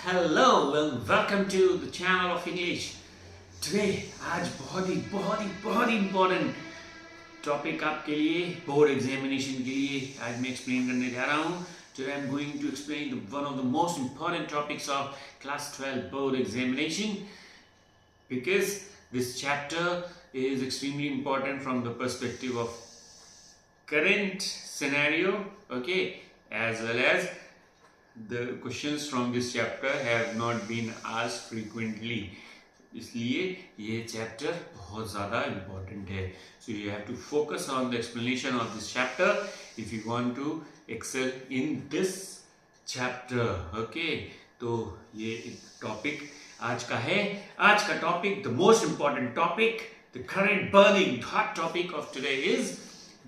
Hello and welcome to the channel of English. Today आज बहुत ही important topic आपके लिए बोर्ड एग्जामिनेशन के लिए आज मैं एक्सप्लेन करने जा रहा हूँ. Today I'm going to explain one of the most important topics of class 12 board examination because this chapter is extremely important from the perspective of current scenario, okay, as well as the questions from this chapter have not been asked frequently. इसलिए ये chapter बहुत ज़्यादा important है. So you have to focus on the explanation of this chapter if you want to excel in this chapter. Okay, तो ये topic आज का है. आज का topic, the most important topic, the current burning hot topic of today is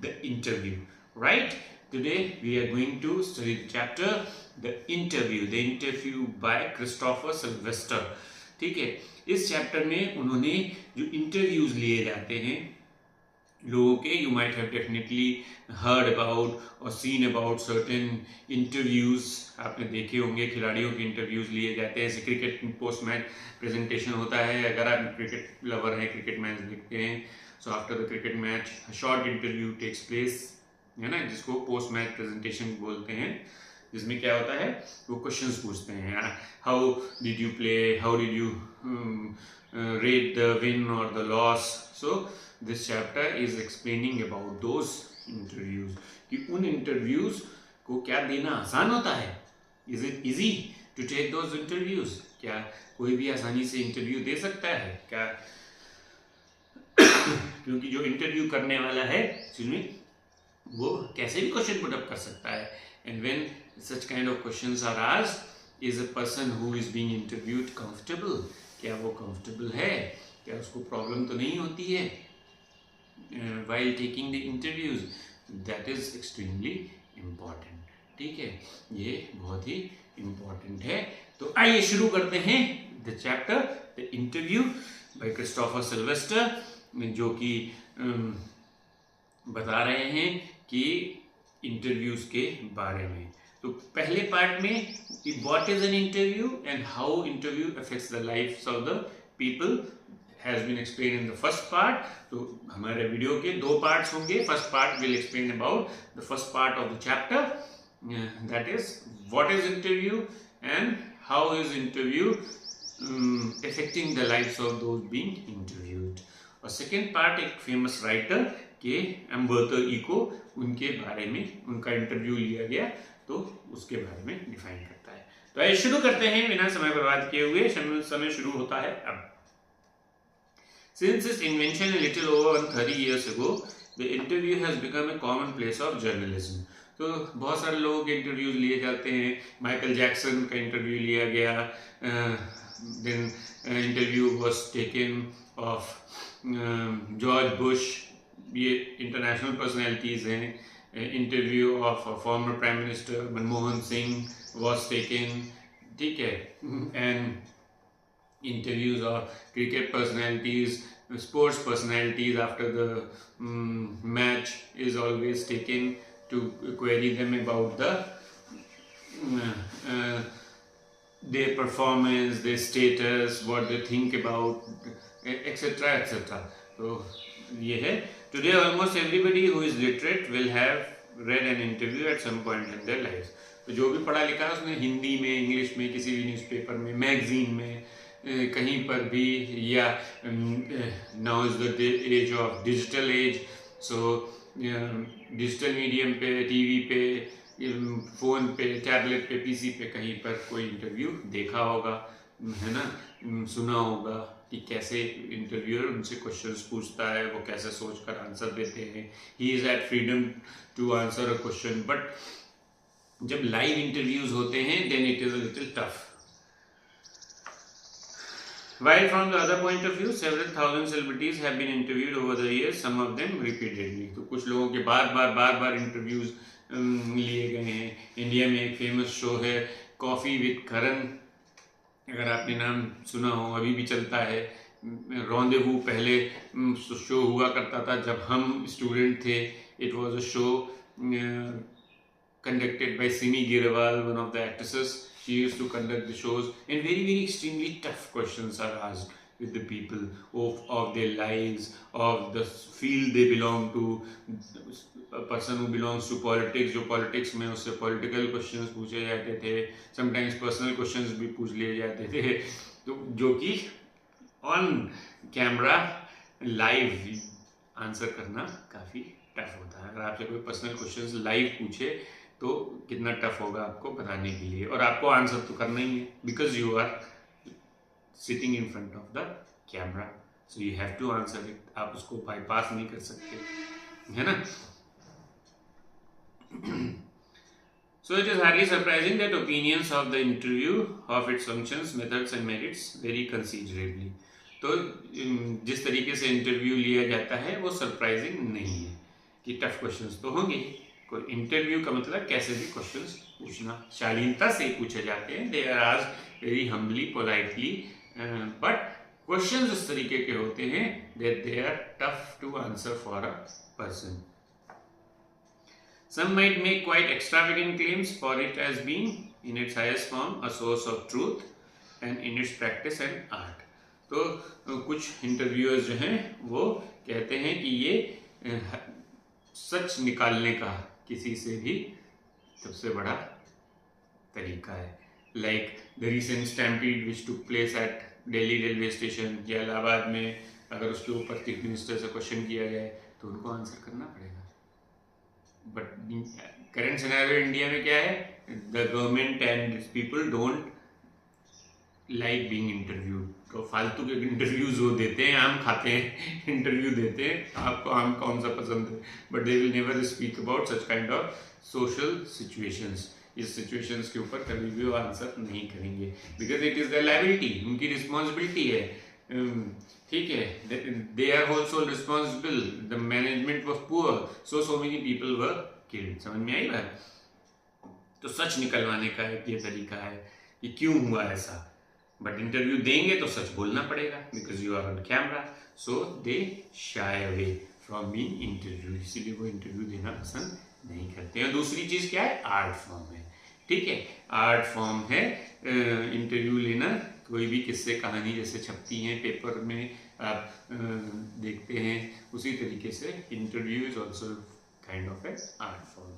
the interview. Right, today we are going to study the chapter the interview by Christopher Sylvester. ठीक है, इस चैप्टर में उन्होंने जो इंटरव्यूज लिए जाते हैं लोगों के, you might have definitely heard about और सीन अबाउट सर्टेन इंटरव्यूज. आपने देखे होंगे खिलाड़ियों के इंटरव्यूज लिए जाते हैं. जैसे क्रिकेट पोस्ट मैच प्रेजेंटेशन होता है. अगर आप क्रिकेट लवर हैं, क्रिकेट मैच देखते हैं, so after the cricket match short interview takes place, है ना, जिसको पोस्ट मैच प्रेजेंटेशन बोलते हैं, जिसमें क्या होता है वो क्वेश्चंस पूछते हैं. How did you play, how did you rate the win और the loss. So this chapter is explaining about those interviews कि उन इंटरव्यूज को क्या देना आसान होता है. Is it easy to take those interviews. क्या कोई भी आसानी से इंटरव्यू दे सकता है क्या? क्योंकि जो इंटरव्यू करने वाला है जिसमें वो कैसे भी क्वेश्चन पुट अप कर सकता है. And when such kind of questions are asked, is a person who is being interviewed comfortable. क्या वो कंफर्टेबल है, क्या उसको प्रॉब्लम तो नहीं होती है while taking the interviews. That is extremely important. ठीक है, ये बहुत ही इम्पॉर्टेंट है. तो आइए शुरू करते हैं the chapter the interview by Christopher Sylvester, जो कि बता रहे हैं कि इंटरव्यूज के बारे में. तो पहले पार्ट में what is an interview and how interview affects the lifes of the people has been explain in the first part. तो हमारे वीडियो के दो पार्ट्स होंगे. First part will explain about the first part of the chapter, that is what is interview and how is interview affecting the lifes of those being interviewed. और second part एक famous writer के Umberto eco, उनके बारे में उनका interview लिया गया, तो उसके बारे में डिफाइन करता है. तो आइए शुरू करते हैं बिना समय बर्बाद किए हुए. समय शुरू होता है अब. Since its invention a little over 130 years ago, the interview has become a commonplace of journalism. तो बहुत सारे लोगों के इंटरव्यूज लिए जाते हैं. माइकल जैक्सन का इंटरव्यू लिया गया. Then interview was taken of George Bush. ये इंटरनेशनल पर्सनैलिटीज हैं. Interview of former prime minister Manmohan Singh was taken. ठीक है, and interviews of cricket personalities, sports personalities after the match is always taken to query them about the their performance, their status, what they think about, etc. etc. तो ये है. Today almost everybody who is literate will have read an interview at some point in their lives. तो जो भी पढ़ा लिखा है उसने हिंदी में, इंग्लिश में, किसी भी न्यूज़पेपर में, मैगजीन में, कहीं पर भी, या now is the age of digital age, so digital medium पे, टीवी पे, फ़ोन पे, टैबलेट पे, पीसी पे कहीं पर कोई इंटरव्यू देखा होगा, है ना, सुना होगा कि कैसे इंटरव्यूअर उनसे क्वेश्चंस पूछता है, वो कैसे सोचकर आंसर देते हैं. He is at freedom to answer a question. But जब लाइव इंटरव्यूज होते हैं then it is a little tough. While from the other point of view, several thousand celebrities have been interviewed over the years, some of them repeatedly. तो कुछ लोगों के बार बार interviews लिए गए हैं. इंडिया में एक फेमस शो है कॉफ़ी विद करण, अगर आपने नाम सुना हो, अभी भी चलता है. रॉन्डेवू पहले शो हुआ करता था जब हम स्टूडेंट थे. It was a show conducted by Simi Girewal, one of the actresses. she used to conduct the shows, and very extremely tough questions are asked with the people of their lives, of the field they belong to. A person who belongs to politics, जो politics में उससे political questions पूछे जाते थे, sometimes personal questions भी पूछ लिए जाते थे, तो जो कि on camera live आंसर करना काफ़ी टफ होता है. अगर आपसे कोई पर्सनल क्वेश्चंस लाइव पूछे तो कितना टफ होगा आपको बताने के लिए, और आपको आंसर तो करना ही है, because you are sitting in front of the camera, so you have to answer it. आप उसको बाईपास नहीं कर सकते, है ना. So it is hardly surprising that opinions of the interview, of its functions, methods and merits vary considerably. तो जिस तरीके से इंटरव्यू लिया जाता है वो सरप्राइजिंग नहीं है कि टफ क्वेश्चंस तो होंगे. कोई इंटरव्यू का मतलब कैसे भी क्वेश्चंस पूछना, शालीनता से पूछे जाते हैं. They are asked very humbly, politely, but questions इस तरीके के होते हैं that they are tough to answer for a person. Some might make quite extravagant claims for it as being, in its highest form, a source of truth, and in its practice and art. तो कुछ interviewers जो हैं वो कहते हैं कि ये सच निकालने का किसी से भी सबसे बड़ा तरीका है. Like the recent stampede which took place at Delhi railway station या इलाहाबाद में, अगर उसके ऊपर चीफ मिनिस्टर से क्वेश्चन किया जाए तो उनको आंसर करना पड़ेगा. बट करंट सिनेरियो इंडिया में क्या है, the government and people don't like being interviewed. तो फालतू के इंटरव्यूज वो देते हैं, आम खाते हैं इंटरव्यू देते हैं, आपको आम कौन सा पसंद है, but they will never speak about such kind of social situations. इस सिचुएशंस के ऊपर कभी भी वो आंसर नहीं करेंगे, because it is the liability, उनकी रिस्पॉन्सिबिलिटी है. ठीक है, they are also responsible. The management was poor, so many people were killed. समझ में आई बात. तो सच निकलवाने का एक ये तरीका है कि क्यों हुआ ऐसा, बट इंटरव्यू देंगे तो सच बोलना पड़ेगा, because you are on camera. So they shy away from being interview, इसीलिए वो इंटरव्यू देना पसंद नहीं करते हैं. दूसरी चीज़ क्या है, आर्ट फॉर्म है. ठीक है, आर्ट फॉर्म है इंटरव्यू लेना. कोई भी किस्से कहानी जैसे छपती हैं पेपर में, आप देखते हैं, उसी तरीके से interview is also kind of A art form.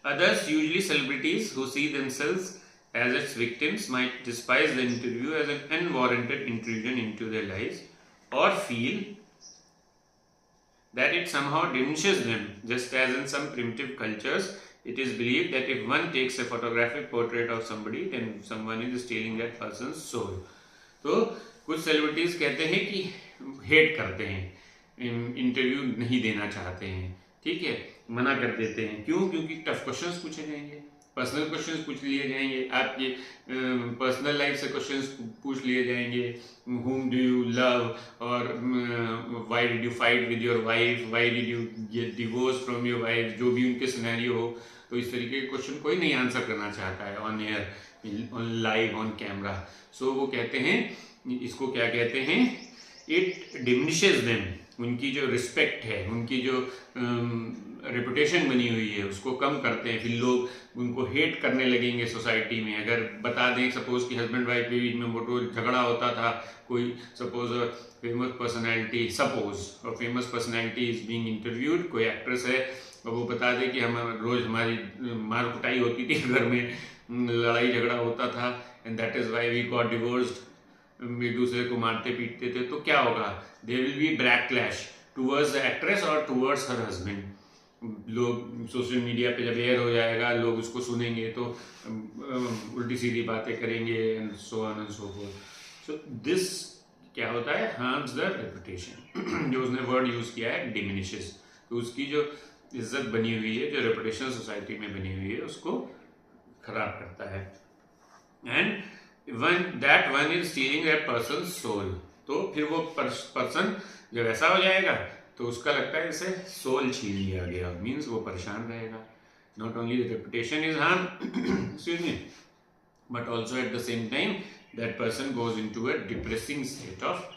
Others, usually celebrities who see themselves as its victims, might despise the interview as an unwarranted intrusion into their lives, or feel that it somehow diminishes them, just as in some primitive cultures it is believed that if one takes a photographic portrait of somebody, then someone is stealing that person's soul. तो कुछ celebrities कहते हैं कि hate करते हैं, interview नहीं देना चाहते हैं. ठीक है, मना कर देते हैं. क्यों? क्योंकि टफ क्वेश्चंस पूछे जाएंगे, पर्सनल क्वेश्चंस पूछ लिए जाएंगे, आपके पर्सनल लाइफ से क्वेश्चंस पूछ लिए जाएंगे. whom do you love, और why did you fight with your wife, why did you get divorced from your wife, जो भी उनके सिनेरियो हो. तो इस तरीके के क्वेश्चन कोई नहीं आंसर करना चाहता है on air, on live, on camera. So वो कहते हैं, इसको क्या कहते हैं, इट डिमिनिशेस देम. उनकी जो रिस्पेक्ट है, उनकी जो रेपुटेशन बनी हुई है, उसको कम करते हैं. फिर लोग उनको हेट करने लगेंगे सोसाइटी में. अगर बता दें सपोज कि हस्बैंड वाइफ के बीच में मोटो झगड़ा होता था, कोई suppose famous personality is being interviewed, कोई एक्ट्रेस है और वो बता दे कि हम रोज़ हमारी मार कुटाई होती थी, घर में लड़ाई झगड़ा होता था, and that is why we got divorced, एक दूसरे को मारते पीटते थे. तो क्या होगा, there will be backlash towards the actress और टूवर्ड्स हर हस्बैंड. लोग सोशल मीडिया पे जब एयर हो जाएगा, लोग उसको सुनेंगे तो उल्टी सीधी बातें करेंगे, and so on and so fourth. So this क्या होता है, हार्म्स द रेपुटेशन. जो उसने वर्ड यूज किया है डिमिनिशेस, तो उसकी जो इज्जत बनी हुई है, जो रेपुटेशन सोसाइटी में बनी हुई है, उसको खराब करता है. And one is stealing that person soul. तो फिर वो पर्सन जब ऐसा हो जाएगा तो उसका लगता है इसे सोल छीन लिया गया, मीन्स वो परेशान रहेगा. Not only the reputation is harm, excuse me, but also at the same time that person goes into a depressing state of.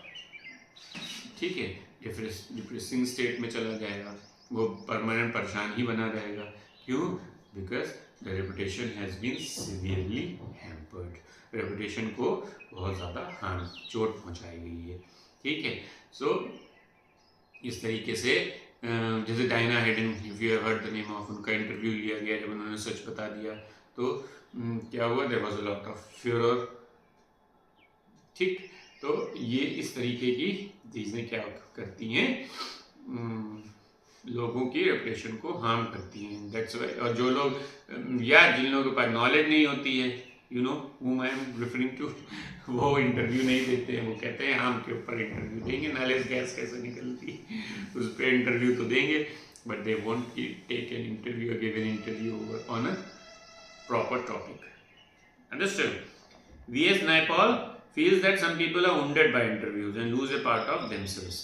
ठीक है, डिप्रेसिंग स्टेट में चला जाएगा, वो परमानेंट परेशान ही बना रहेगा. क्यों? because the reputation has been severely hampered. Reputation को बहुत ज़्यादा चोट पहुंचाई गई है, ठीक है। सो इस तरीके से जैसे Diana Hayden, if you have heard the name of, उनका इंटरव्यू लिया गया जब उन्होंने सच बता दिया तो क्या हुआ, there was a lot of furore, ठीक। तो ये इस तरीके की चीज़ें क्या करती हैं, लोगों की रेपुटेशन को हार्म करती हैं। दैट्स वाई, और जो लोग या जिन लोगों के पास नॉलेज नहीं होती है, you know whom I am referring to, वो इंटरव्यू नहीं देते हैं। वो कहते हैं आम के ऊपर इंटरव्यू देंगे, नालेज गैस कैसे निकलती है उस पर इंटरव्यू तो देंगे, but they won't take an interview, give an interview on a proper topic. Understand? V.S. Naipaul feels that some people are wounded by interviews and lose a part of themselves.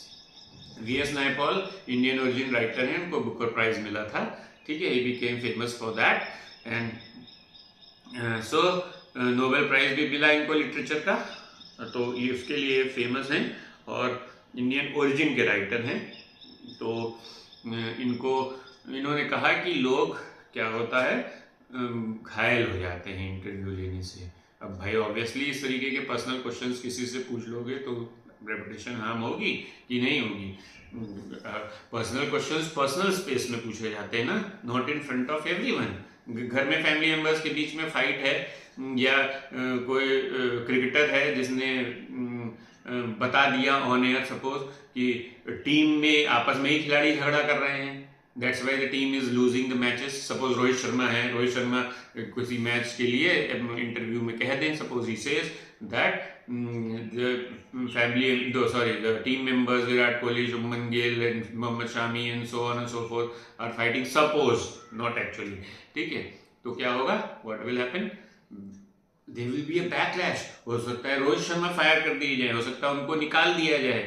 V.S. Naipaul Indian origin writer हैं, उनको Booker prize मिला था, ठीक है। he became famous for that and so Nobel prize भी मिला इनको literature का, तो ये उसके लिए फेमस हैं और इंडियन ओरिजिन के राइटर हैं। तो इन्होंने कहा कि लोग क्या होता है, घायल हो जाते हैं इंटरव्यू लेने से। अब भाई ऑब्वियसली इस तरीके के पर्सनल क्वेश्चंस किसी से पूछ लोगे तो रेपुटेशन हार्म होगी कि नहीं होगी। पर्सनल क्वेश्चंस पर्सनल स्पेस में पूछे जाते हैं ना, not in front of everyone. घर में फैमिली मेंबर्स के बीच में फाइट है, या कोई क्रिकेटर है जिसने बता दिया ऑन एयर सपोज कि टीम में आपस में ही खिलाड़ी झगड़ा कर रहे हैं, that's why the team is losing the matches. Suppose Rohit Sharma है, रोहित शर्मा किसी मैच के लिए इंटरव्यू में कह दें, suppose he says that the team members Virat Kohli, Shubman Gill and Mohammad Shami and so on and so forth are fighting, suppose not actually, ठीक है। तो क्या होगा, what will happen, there will be a backlash। हो सकता है Rohit Sharma fire कर दिए जाए, हो सकता है उनको निकाल दिया जाए,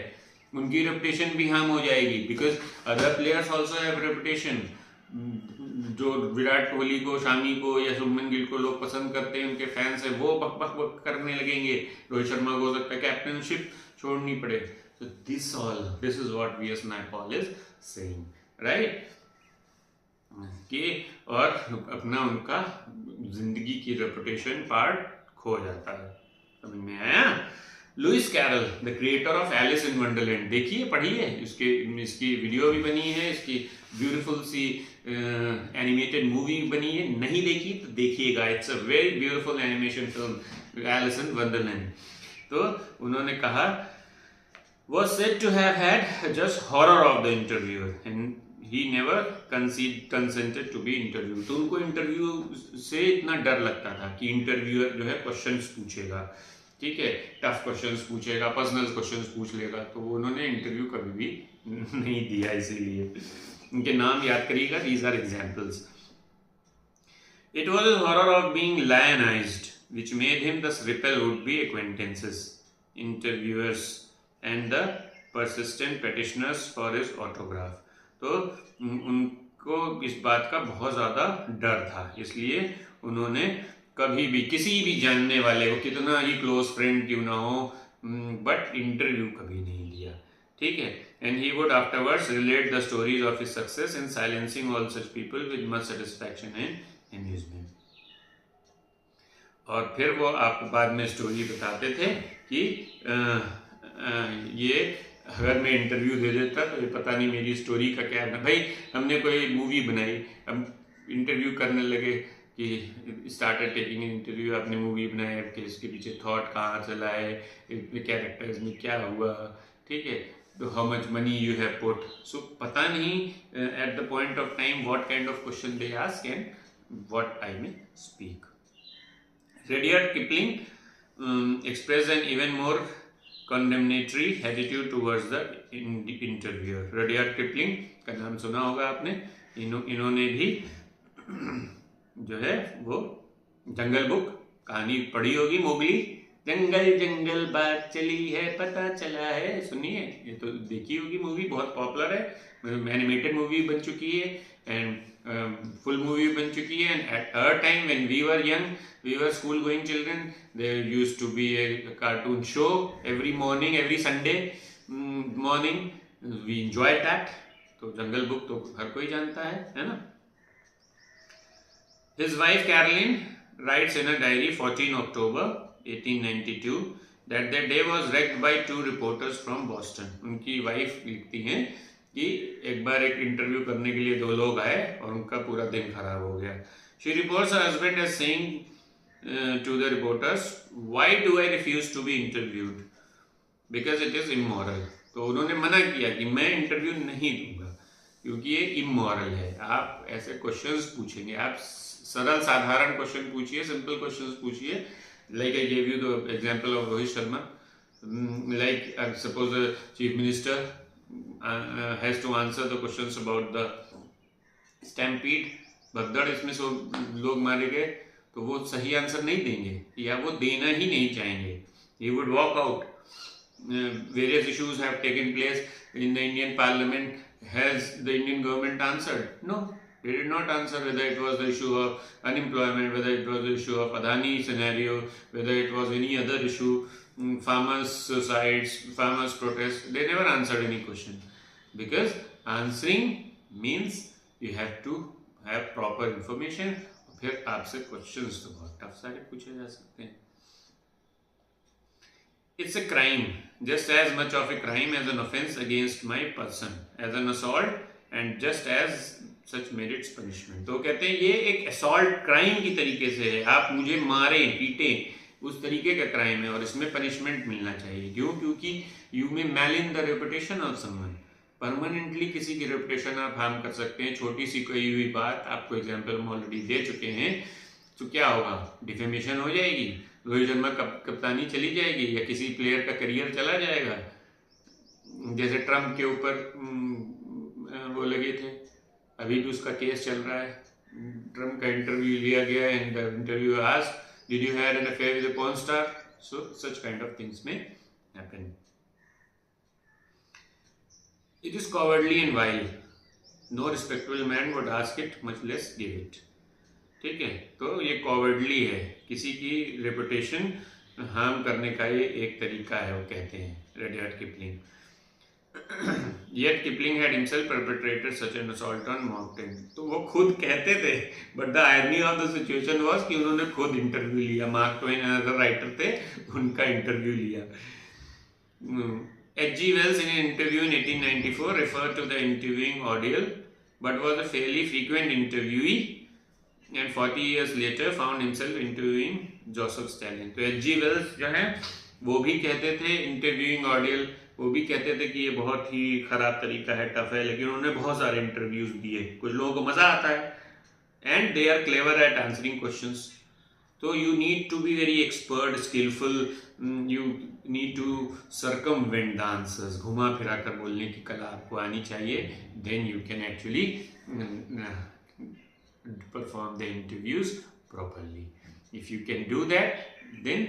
उनकी रेपुटेशन भी हार्म हो जाएगी, because other players also have reputation. जो विराट कोहली को, शामी को या शुभमन गिल को लोग पसंद करते हैं, उनके फैंस हैं, वो बक बक बक करने लगेंगे। रोहित शर्मा को हो सकता है कैप्टनशिप छोड़नी पड़े। So this is what V.S. Naipaul is saying, right? कि और अपना उनका जिंदगी की रेपुटेशन पार्ट खो जाता है। समझ में आया? Lewis Carroll, the creator of Alice in Wonderland, देखिए पढ़िए, इसकी वीडियो भी बनी है, इसकी ब्यूटीफुल सी एनिमेटेड मूवी बनी है, नहीं देखी तो देखिएगा, it's a very beautiful animation film Alice in Wonderland. तो उन्होंने कहा was said to have had just horror of the interviewer and he never consented to be interviewed। तो उनको इंटरव्यू से इतना डर लगता था कि इंटरव्यूअर जो है क्वेश्चंस पूछेगा, ठीक है, टफ क्वेश्चंस पूछेगा, पर्सनल क्वेश्चंस पूछ लेगा, तो उन्होंने इंटरव्यू कभी भी नहीं दिया। इसीलिए उनके नाम याद करिएगा, these are examples। It was a horror of being lionized which made him thus repel would-be acquaintances, interviewers and the persistent petitioners for his autograph। तो उनको इस बात का बहुत ज़्यादा डर था, इसलिए उन्होंने कभी भी किसी भी जानने वाले को, कितना ही क्लोज फ्रेंड क्यों ना हो, बट इंटरव्यू कभी नहीं दिया, ठीक है। And he would afterwards relate the stories of his success in silencing all such people with much satisfaction and amusement. और फिर वो आपको बाद में स्टोरी बताते थे कि ये अगर मैं इंटरव्यू दे देता तो ये पता नहीं मेरी स्टोरी का क्या है। भाई हमने कोई मूवी बनाई, अब इंटरव्यू करने लगे कि स्टार्टेड टेकिंग इंटरव्यू, आपने मूवी बनाया कि इसके पीछे थॉट कहाँ चला है, कैरेक्टर्स में क्या हुआ, ठीक है, तो how much money you have put. So पता नहीं at the point of time what kind of question they ask and what I may speak. Rudyard Kipling expressed an even more condemnatory attitude towards the interviewer। Rudyard Kipling का नाम सुना होगा आपने, इन्होंने भी जो है वो जंगल बुक कहानी पढ़ी होगी, मोगली, जंगल जंगल बात चली है पता चला है, सुनिए, ये तो देखी होगी मूवी, बहुत पॉपुलर है, एनिमेटेड मूवी बन चुकी है एंड फुल मूवी बन चुकी है। And at a time when we were young, we were school going children, there used to be a cartoon show every morning, every Sunday morning, we enjoyed that। तो जंगल book तो हर कोई जानता है ना। His wife Caroline writes in a diary 14 October 1892 that the day was wrecked by two reporters from Boston. उनकी wife लिखती हैं कि एक बार एक इंटरव्यू करने के लिए दो लोग आए और उनका पूरा दिन खराब हो गया. She reports her husband as saying to the reporters, "Why do I refuse to be interviewed? Because it is immoral." तो उन्होंने मना किया कि मैं इंटरव्यू नहीं दूंगा क्योंकि ये इमोरल है. आप ऐसे क्वेश्चंस पूछेंगे, आप सरल साधारण क्वेश्चन पूछिए, सिंपल क्वेश्चंस पूछिए. Like I gave you the example of Rohit Sharma. Like suppose the chief minister has to answer the questions about the stampede, भगदड़ इसमें लोग मारे गए, तो वो सही आंसर नहीं देंगे या वो देना ही नहीं चाहेंगे. He would walk out. Various issues have taken place in the Indian Parliament. Has the Indian government answered? No, they did not answer. Whether it was the issue of unemployment, whether it was the issue of Adani scenario, whether it was any other issue, farmers' suicides, farmers' protests, they never answered any question. Because answering means you have to have proper information. फिर आपसे questions तो बहुत tough सारे पूछे जा सकते हैं. It's a crime, just as much of a crime as an offense against my person, as an assault, and just as such merits punishment. तो कहते हैं ये एक assault crime की तरीके से है, आप मुझे मारें पीटें, उस तरीके का क्राइम है और इसमें पनिशमेंट मिलना चाहिए. क्यों? क्योंकि you may malign the reputation of someone. Permanently किसी की रेपुटेशन आप हार्म कर सकते हैं. छोटी सी कोई हुई बात, आपको एग्जाम्पल हम ऑलरेडी दे चुके हैं, तो क्या होगा? डिफेमेशन हो जाएगी, रोहित शर्मा कप्तानी चली जाएगी या किसी प्लेयर का करियर चला जाएगा. जैसे ट्रम्प के ऊपर वो लगे थे, अभी भी उसका केस चल रहा है. ट्रम्प का इंटरव्यू लिया गया and the interview asked, did you have an affair with a porn star? So such kind of things में happen. It is cowardly and vile. No respectable man would ask it, much less give it. ठीक है, तो ये cowardly है, किसी की reputation harm करने का ये एक तरीका है, वो कहते हैं Rudyard Kipling. Yet Kipling had himself perpetrated such an assault on Mark Twain. तो वो खुद कहते थे, but the irony of the situation was कि उन्होंने खुद इंटरव्यू लिया. मार्क ट्वेन अनदर राइटर थे, उनका इंटरव्यू लिया. H.G. Wells in an interview in 1894 referred to the interviewing ordeal, but was a fairly frequent interviewee. And 40 years later found himself interviewing Joseph Stalin. तो H.G. Wells जो है वो भी कहते थे इंटरव्यूइंग ऑडियल, वो भी कहते थे कि ये बहुत ही खराब तरीका है, टफ है, लेकिन उन्होंने बहुत सारे इंटरव्यूज दिए. कुछ लोगों को मजा आता है and they are clever at answering questions. तो you need to be very expert, skilful, you need to circumvent the answers. घुमा फिरा कर बोलने की कला आपको आनी चाहिए. Then you can actually perform the interviews properly. If you can do that, then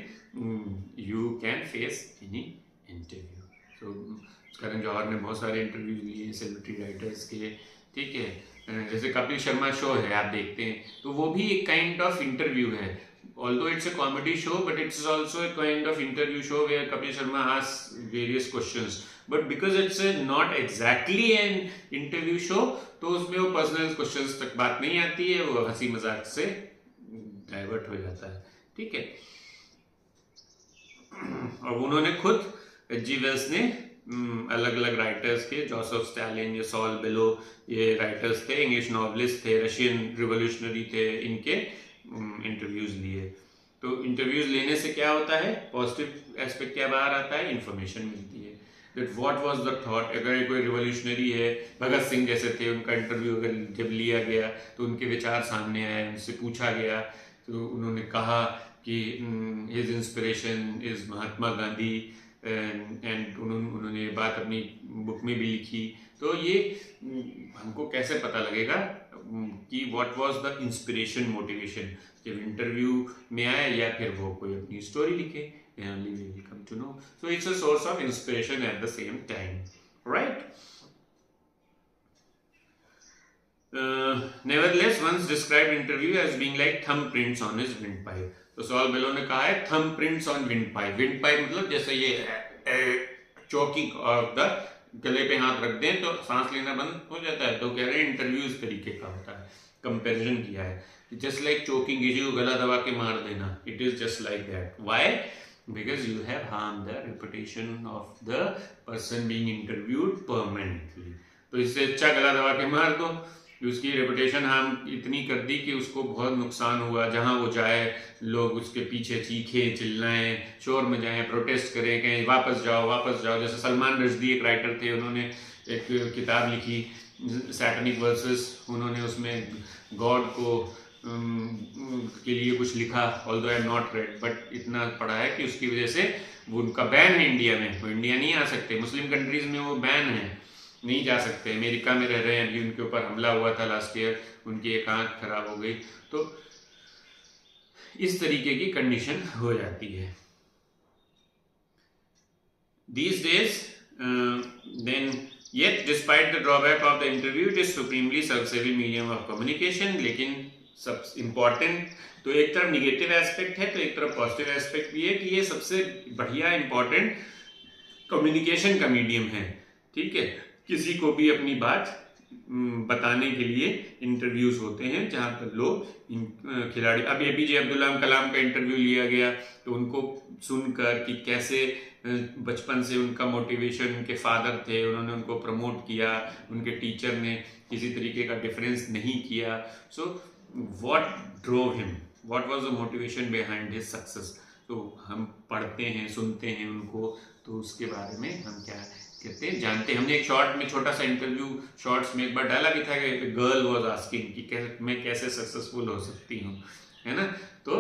you can face any interview. So Karan Johar ने बहुत सारे इंटरव्यूज लिए सेलिब्रिटी राइटर्स के. ठीक है, जैसे कपिल शर्मा शो है, आप देखते हैं, तो वो भी एक काइंड ऑफ इंटरव्यू है. Although it's a comedy show, but it's also a kind of interview show where Kapil Sharma asks various questions. But because it's not exactly an interview show, तो उसमें वो पर्सनल क्वेश्चंस तक बात नहीं आती है, वो हंसी मजाक से डाइवर्ट हो जाता है. ठीक है, और उन्होंने खुद H.G. वेल्स ने अलग अलग राइटर्स के, जोसेफ स्टालिन, ये सॉल बेलो, ये राइटर्स थे, इंग्लिश नॉवलिस्ट थे, रशियन रिवोल्यूशनरी थे, इनके इंटरव्यूज लिए. तो इंटरव्यूज लेने से क्या होता है? पॉजिटिव एस्पेक्ट क्या बाहर आता है? इंफॉर्मेशन मिलती है. That what was the thought. अगर कोई रिवोल्यूशनरी है, भगत सिंह जैसे थे, उनका इंटरव्यू अगर जब लिया गया तो उनके विचार सामने आए, उनसे पूछा गया, तो उन्होंने कहा कि his inspiration is Mahatma Gandhi, and उन्होंने ये बात अपनी बुक में भी लिखी. तो ये हमको कैसे पता लगेगा कि what was the inspiration, motivation, जब इंटरव्यू में आए या फिर वो कोई अपनी स्टोरी लिखे, only we will come to know. So it's a source of inspiration at the same time, right? Nevertheless, once described interview as being like thumbprints on his windpipe. तो सॉल बेलो ने कहा है thumbprints on windpipe. Windpipe मतलब जैसे ये चौकी of the गले पे हाथ रख दें तो सांस लेना बंद हो जाता है, तो कह रहे हैं इंटरव्यू इस तरीके का होता है. कंपैरिजन किया है, जस्ट लाइक चोकिंग, किसी को गला दबा के मार देना, it is just like that. Why? Because you have harm the reputation of the person being interviewed permanently. तो इससे अच्छा गला दबा के मार दो. उसकी रेपुटेशन हार्म इतनी कर दी कि उसको बहुत नुकसान हुआ. जहां वो जाए लोग उसके पीछे चीखें, चिल्लाएं, शोर में जाएं, प्रोटेस्ट करें, कहें वापस जाओ वापस जाओ. जैसे सलमान रश्दी एक राइटर थे, उन्होंने एक किताब लिखी सैटनिक वर्सेस. उन्होंने उसमें गॉड को के लिए कुछ लिखा, although I am not red, but इतना पढ़ा है कि उसकी वजह से वो उनका बैन है इंडिया में. वो इंडिया नहीं आ सकते. मुस्लिम कंट्रीज में वो बैन है, नहीं जा सकते. अमेरिका में रह रहे हैं, अभी उनके ऊपर हमला हुआ था लास्ट ईयर, उनकी एक आंख खराब हो गई. तो इस तरीके की कंडीशन हो जाती है these days. Then yet despite the drawback of the interview, it is supremely successful medium of communication. लेकिन सब इम्पॉर्टेंट तो एक तरफ निगेटिव एस्पेक्ट है, तो एक तरफ पॉजिटिव एस्पेक्ट भी है कि ये सबसे बढ़िया इम्पॉर्टेंट कम्युनिकेशन का मीडियम है. ठीक है, किसी को भी अपनी बात बताने के लिए इंटरव्यूज होते हैं जहाँ पर लोग खिलाड़ी, अब APJ अब्दुल कलाम का इंटरव्यू लिया गया, तो उनको सुनकर कि कैसे बचपन से उनका मोटिवेशन, उनके फादर थे, उन्होंने उनको प्रमोट किया, उनके टीचर ने किसी तरीके का डिफरेंस नहीं किया. So what drove him, what was the motivation behind his success. तो हम पढ़ते हैं, सुनते हैं उनको, तो उसके बारे में हम क्या कहते हैं जानते हैं. हमने एक शॉर्ट में, छोटा सा इंटरव्यू शॉर्ट्स में एक बार डाला भी था कि गर्ल वाज आस्किंग कि मैं कैसे सक्सेसफुल हो सकती हूँ, है ना. तो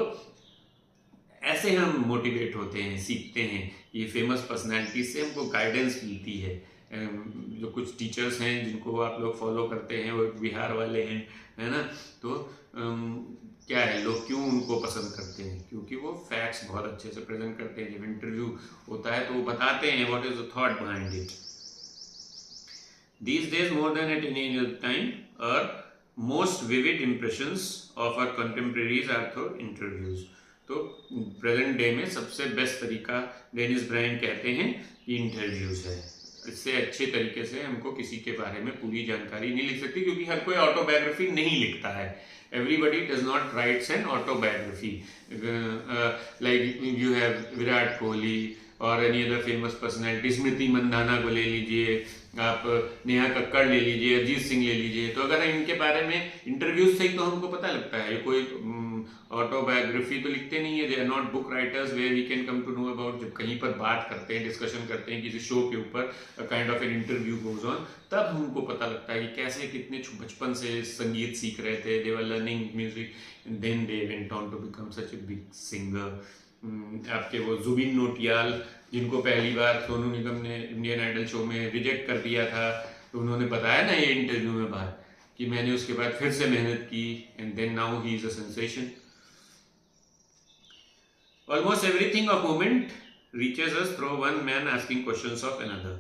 ऐसे हम मोटिवेट होते हैं, सीखते हैं. ये फेमस पर्सनैलिटी से हमको गाइडेंस मिलती है. जो कुछ टीचर्स हैं जिनको आप लोग फॉलो करते हैं, वो बिहार वाले हैं, है ना. तो क्या है, लोग क्यों उनको पसंद करते हैं? क्योंकि वो फैक्ट्स बहुत अच्छे से प्रेजेंट करते हैं. जब इंटरव्यू होता है तो वो बताते हैं what is the thought behind it. These days more than at any other time, our most vivid impressions of our contemporaries are through interviews. तो प्रेजेंट डे में सबसे बेस्ट तरीका डेनिस ब्रायन कहते हैं कि इंटरव्यूज है. इससे अच्छे तरीके से हमको किसी के बारे में पूरी जानकारी नहीं लिख सकती, क्योंकि हर कोई ऑटोबायोग्राफी नहीं लिखता है. Everybody does not write an autobiography. Like you have Virat Kohli or any other famous personality, स्मृति मंदाना को ले लीजिए, आप नेहा कक्कड़ ले लीजिए, अरिजीत सिंह ले लीजिए. तो अगर इनके बारे में इंटरव्यूज से ही तो हमको पता लगता है. कोई ऑटोबायोग्राफी तो लिखते नहीं है. They are not book writers where we can come to know about. जब कहीं पर बात करते हैं, डिस्कशन करते हैं किसी शो के ऊपर, kind of an interview goes on, तब हमको पता लगता है कि कैसे कितने बचपन से संगीत सीख रहे थे. They were learning music and then they went on to become such a big singer. आपके वो जुबिन नौटियाल, जिनको पहली बार सोनू निगम ने इंडियन आइडल शो में रिजेक्ट कर दिया था, तो उन्होंने बताया ना ये इंटरव्यू में बात कि मैंने उसके बाद फिर से मेहनत की and then now he is a sensation. Almost everything of moment reaches us through one man asking questions of another.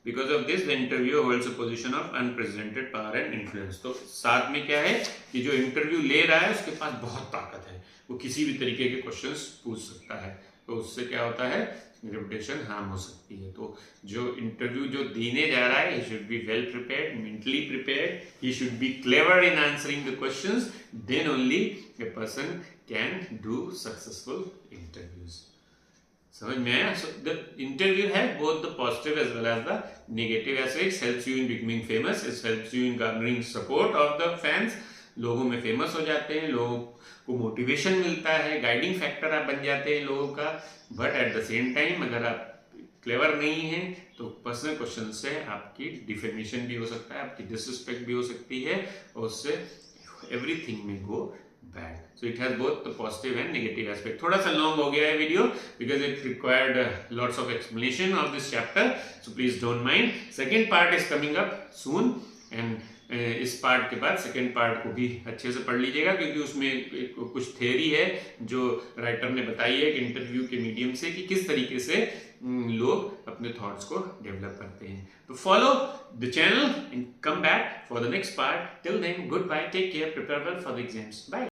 Because of this, the interviewer holds a position of unprecedented power and influence. तो साथ में क्या है कि जो interview ले रहा है उसके पास बहुत ताकत है, वो किसी भी तरीके के क्वेश्चंस पूछ सकता है. तो उससे क्या होता है, रेपुटेशन हार्म हो सकती है. तो जो इंटरव्यू जो देने जा रहा है, he should be well prepared, mentally prepared, he should be clever in answering the questions. Then only a person can do successful interviews. समझ में आया? So the interview has both the positive as well as the negative aspects. Helps you in becoming famous. It helps you in garnering support of the fans. लोगों में famous हो जाते हैं, लोगों को मोटिवेशन मिलता है, गाइडिंग फैक्टर आप बन जाते हैं लोगों का. But at the same time अगर आप क्लेवर नहीं हैं तो पर्सनल क्वेश्चन से आपकी डिफेमेशन भी हो सकता है, आपकी डिसरिस्पेक्ट भी हो सकती है, और उससे एवरीथिंग में गो bad. So it has both the positive and negative aspect. थोड़ा सा लॉन्ग हो गया है video because it required lots of explanation of this chapter. So please don't mind. Second part is coming up soon and इस part के बाद second part को भी अच्छे से पढ़ लीजिएगा, क्योंकि उसमें कुछ थ्योरी है जो राइटर ने बताई है कि इंटरव्यू के मीडियम से कि किस तरीके से लोग अपने थॉट्स को डेवलप करते हैं. तो follow the channel and come back for the next part. Till then goodbye, take care, prepare well for the exams. Bye.